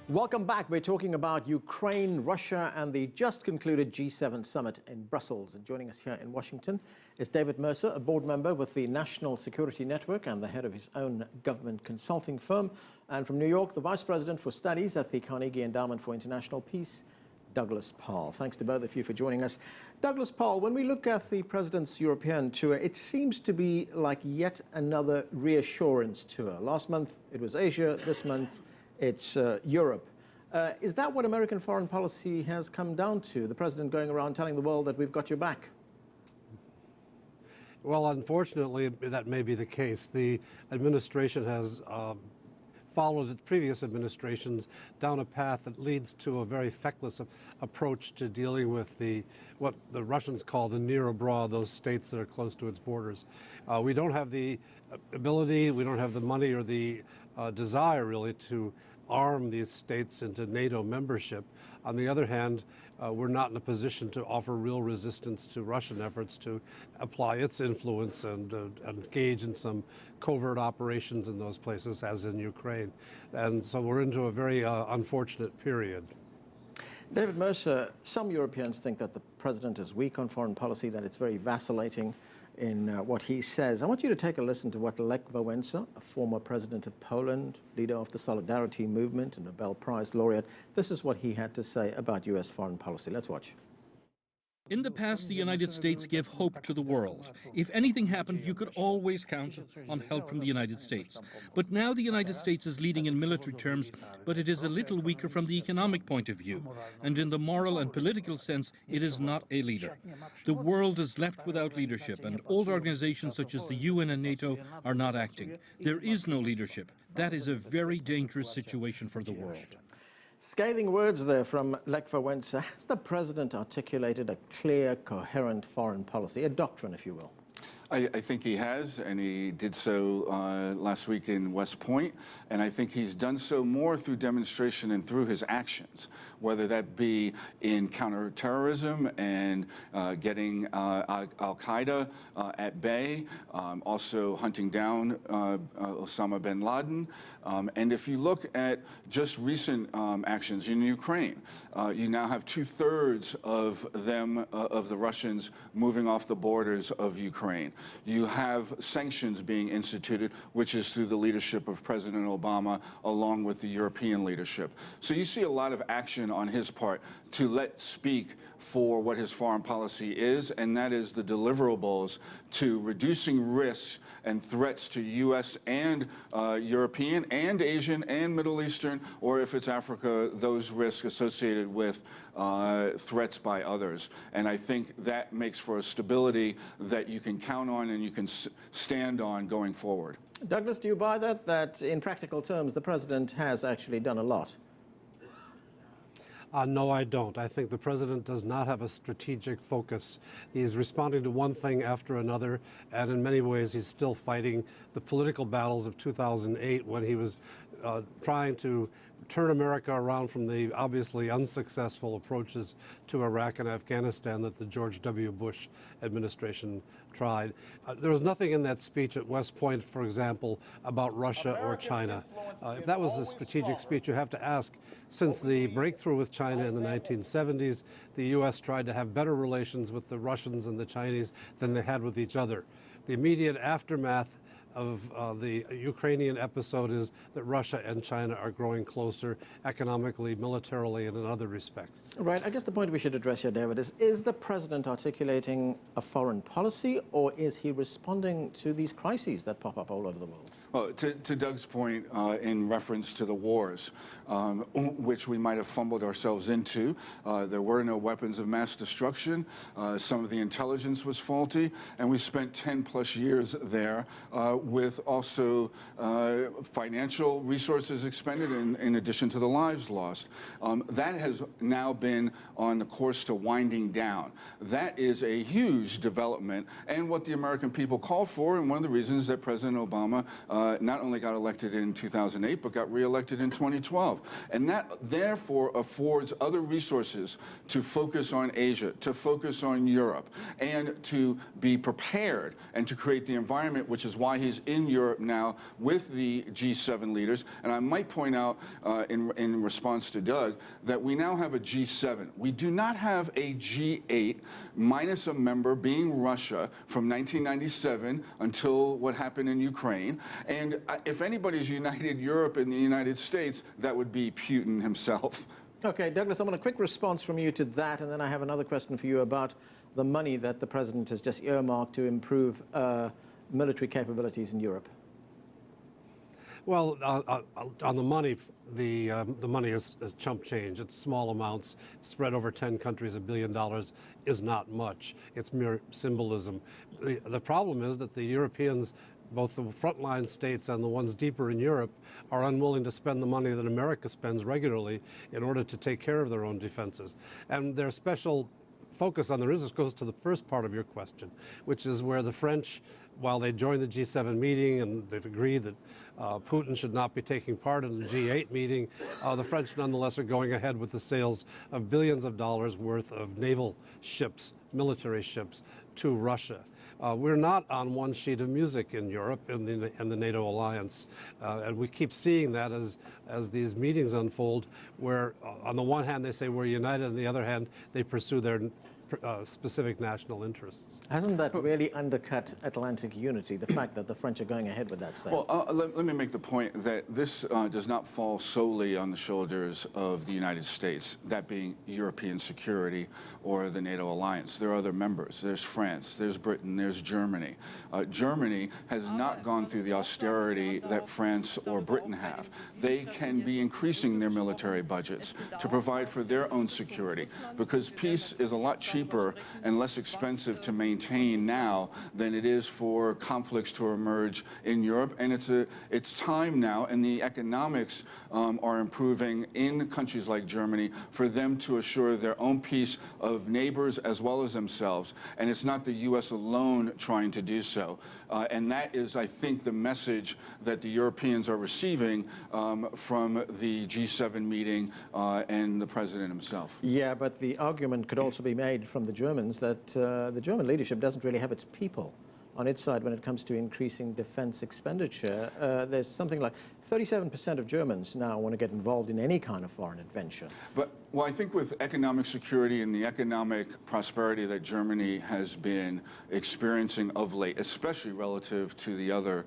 Welcome back. We're talking about Ukraine, Russia, and the just concluded G7 summit in Brussels. And joining us here in Washington is David Mercer, a board member with the National Security Network and the head of his own government consulting firm. And from New York, the vice president for studies at the Carnegie Endowment for International Peace, Douglas Paal. Thanks to both of you for joining us. Douglas Paal, when we look at the president's European tour, it seems to be like yet another reassurance tour. Last month it was Asia, this month it's Europe. Is that what American foreign policy has come down to? The president going around telling the world that we've got your back? Well, unfortunately, that may be the case. The administration has followed its previous administrations down a path that leads to a very feckless approach to dealing with what the Russians call the near abroad, those states that are close to its borders. We don't have the ability, we don't have the money or the desire really to arm these states into NATO membership. On the other hand, we're not in a position to offer real resistance to Russian efforts to apply its influence and engage in some covert operations in those places, as in Ukraine. And so we're into a very unfortunate period. David Mercer, some Europeans think that the president is weak on foreign policy, that it's very vacillating in what he says. I want you to take a listen to what Lech Wałęsa, a former president of Poland, leader of the Solidarity movement and Nobel Prize laureate, this is what he had to say about U.S. foreign policy. Let's watch. In the past, the United States gave hope to the world. If anything happened, you could always count on help from the United States. But now the United States is leading in military terms, but it is a little weaker from the economic point of view. And in the moral and political sense, it is not a leader. The world is left without leadership, and old organizations such as the UN and NATO are not acting. There is no leadership. That is a very dangerous situation for the world. Scathing words there from Lech Wałęsa. Has the president articulated a clear, coherent foreign policy, a doctrine, if you will? I think he has, and he did so last week in West Point, and I think he's done so more through demonstration and through his actions, whether that be in counterterrorism and getting al-Qaeda at bay, also hunting down Osama bin Laden. And if you look at just recent actions in Ukraine, you now have 2/3 of them, of the Russians, moving off the borders of Ukraine. You have sanctions being instituted, which is through the leadership of President Obama, along with the European leadership. So you see a lot of action on his part to let speak for what his foreign policy is, and that is the deliverables to reducing risks and threats to U.S. and European and Asian and Middle Eastern, or if it's Africa, those risks associated with threats by others. And I think that makes for a stability that you can count on and you can stand on going forward. Douglas, do you buy that in practical terms the president has actually done a lot? No, I don't. I think the president does not have a strategic focus. He's responding to one thing after another, and in many ways he's still fighting the political battles of 2008 when he was trying to turn America around from the obviously unsuccessful approaches to Iraq and Afghanistan that the George W. Bush administration tried. There was nothing in that speech at West Point, for example, about Russia or China. If that was a strategic speech, you have to ask, since the breakthrough with China in the 1970s, the U.S. tried to have better relations with the Russians and the Chinese than they had with each other. The immediate aftermath of the Ukrainian episode is that Russia and China are growing closer economically, militarily, and in other respects. Right. I guess the point we should address here, David, is the president articulating a foreign policy, or is he responding to these crises that pop up all over the world? Well, to Doug's point, in reference to the wars, which we might have fumbled ourselves into, there were no weapons of mass destruction. Some of the intelligence was faulty, and we spent 10+ years there with also financial resources expended in addition to the lives lost. That has now been on the course to winding down. That is a huge development, and what the American people called for, and one of the reasons that President Obama not only got elected in 2008, but got reelected in 2012. And that therefore affords other resources to focus on Asia, to focus on Europe, and to be prepared and to create the environment, which is why he's countries in Europe now with the G7 leaders. And I might point out in response to Doug that we now have a G7. We do not have a G8 minus a member being Russia from 1997 until what happened in Ukraine. And if anybody's united Europe and the United States, that would be Putin himself. Okay, Douglas, I want a quick response from you to that, and then I have another question for you about the money that the president has just earmarked to improve military capabilities in Europe. Well, on the money, the money is chump change. It's small amounts spread over 10 countries. $1 billion is not much. It's mere symbolism. The problem is that the Europeans, both the frontline states and the ones deeper in Europe, are unwilling to spend the money that America spends regularly in order to take care of their own defenses. And their special focus on the resistance goes to the first part of your question, which is where the French, while they joined the G7 meeting and they've agreed that Putin should not be taking part in the G8 meeting, the French nonetheless are going ahead with the sales of billions of dollars worth of naval ships, military ships, to Russia. We're not on one sheet of music in Europe in the NATO alliance, and we keep seeing that as these meetings unfold, where on the one hand they say we're united, on the other hand they pursue their specific national interests. Hasn't that really undercut Atlantic unity, the fact that the French are going ahead with that sale? Well, let me make the point that this does not fall solely on the shoulders of the United States, that being European security or the NATO alliance. There are other members. There's France, there's Britain, there's Germany. Germany has not gone through the austerity that France or Britain have. They can be increasing their military budgets to provide for their own security, because peace is a lot cheaper and less expensive to maintain now than it is for conflicts to emerge in Europe. And it's time now, and the economics are improving in countries like Germany for them to assure their own peace of neighbors as well as themselves. And it's not the U.S. alone trying to do so. And that is, I think, the message that the Europeans are receiving from the G7 meeting and the president himself. Yeah, but the argument could also be made from the Germans that the German leadership doesn't really have its people on its side when it comes to increasing defense expenditure. There's something like 37% of Germans now want to get involved in any kind of foreign adventure. But, well, I think with economic security and the economic prosperity that Germany has been experiencing of late, especially relative to the other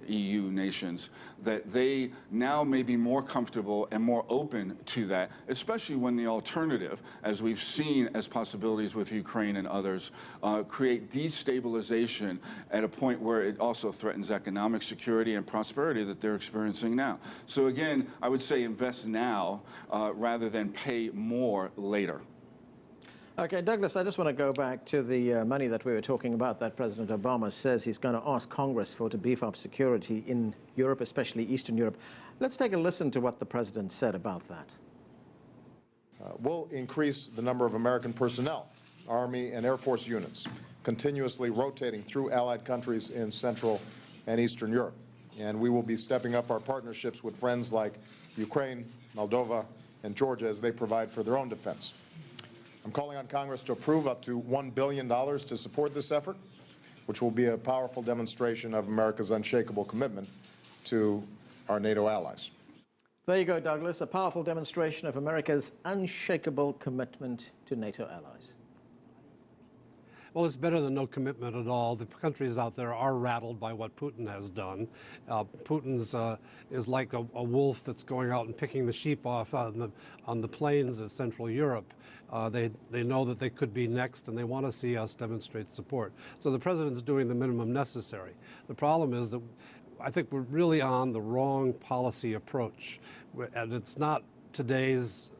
EU nations, that they now may be more comfortable and more open to that, especially when the alternative, as we've seen as possibilities with Ukraine and others, create destabilization at a point where it also threatens economic security and prosperity that they're experiencing now. So again, I would say invest now rather than pay more later. Okay, Douglas, I just want to go back to the money that we were talking about that President Obama says he's going to ask Congress for to beef up security in Europe, especially Eastern Europe. Let's take a listen to what the president said about that. We'll increase the number of American personnel, Army and Air Force units, continuously rotating through allied countries in Central and Eastern Europe. And we will be stepping up our partnerships with friends like Ukraine, Moldova, and Georgia as they provide for their own defense. I'm calling on Congress to approve up to $1 billion to support this effort, which will be a powerful demonstration of America's unshakable commitment to our NATO allies. There you go, Douglas, a powerful demonstration of America's unshakable commitment to NATO allies. Well, it's better than no commitment at all. The countries out there are rattled by what Putin has done. Putin's is like a wolf that's going out and picking the sheep off on the plains of Central Europe. They know that they could be next, and they want to see us demonstrate support. So the president's doing the minimum necessary. The problem is that I think we're really on the wrong policy approach, and it's not today's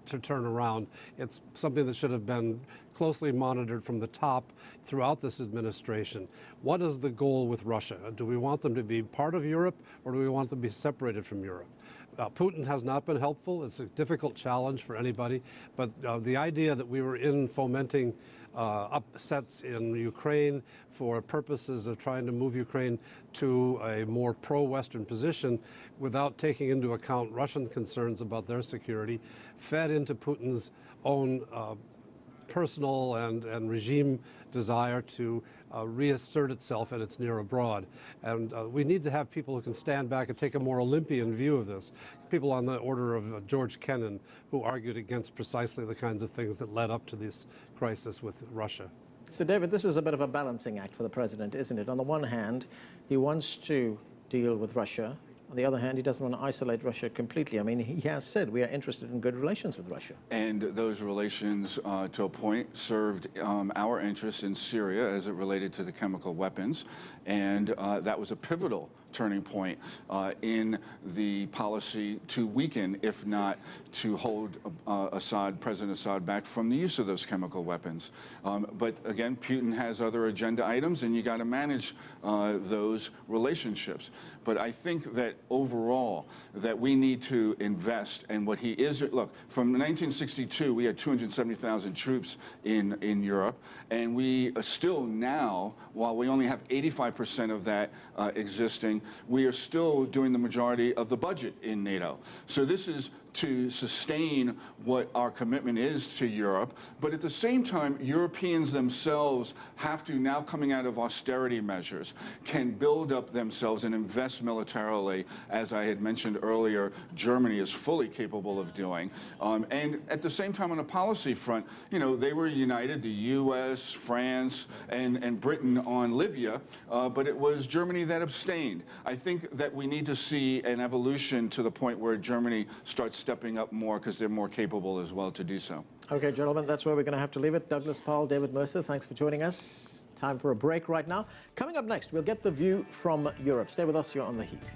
to turn around. It's something that should have been closely monitored from the top throughout this administration. What is the goal with Russia? Do we want them to be part of Europe, or do we want them to be separated from Europe? Putin has not been helpful. It's a difficult challenge for anybody, but the idea that we were in fomenting upsets in Ukraine for purposes of trying to move Ukraine to a more pro-Western position without taking into account Russian concerns about their security fed into Putin's own personal and regime desire to reassert itself in its near abroad. And we need to have people who can stand back and take a more Olympian view of this. People on the order of George Kennan, who argued against precisely the kinds of things that led up to this crisis with Russia. So, David, this is a bit of a balancing act for the president, isn't it? On the one hand, he wants to deal with Russia. On the other hand, he doesn't want to isolate Russia completely. I mean, he has said we are interested in good relations with Russia. And those relations, to a point, served our interests in Syria as it related to the chemical weapons. And that was a pivotal turning point in the policy to weaken, if not to hold President Assad back from the use of those chemical weapons. But again, Putin has other agenda items, and you got to manage those relationships. But I think that overall, that we need to invest in what he is. Look, from 1962, we had 270,000 troops in Europe, and we still now, while we only have 85% of that existing, we are still doing the majority of the budget in NATO. So this is to sustain what our commitment is to Europe, but at the same time, Europeans themselves have to, now coming out of austerity measures, can build up themselves and invest militarily, as I had mentioned earlier, Germany is fully capable of doing. And at the same time, on a policy front, you know, they were united, the U.S., France, and Britain on Libya, but it was Germany that abstained. I think that we need to see an evolution to the point where Germany starts stepping up more because they're more capable as well to do so. Okay, gentlemen, that's where we're going to have to leave it. Douglas Paal, David Mercer, thanks for joining us. Time for a break right now. Coming up next, we'll get the view from Europe. Stay with us, you're on The Heat.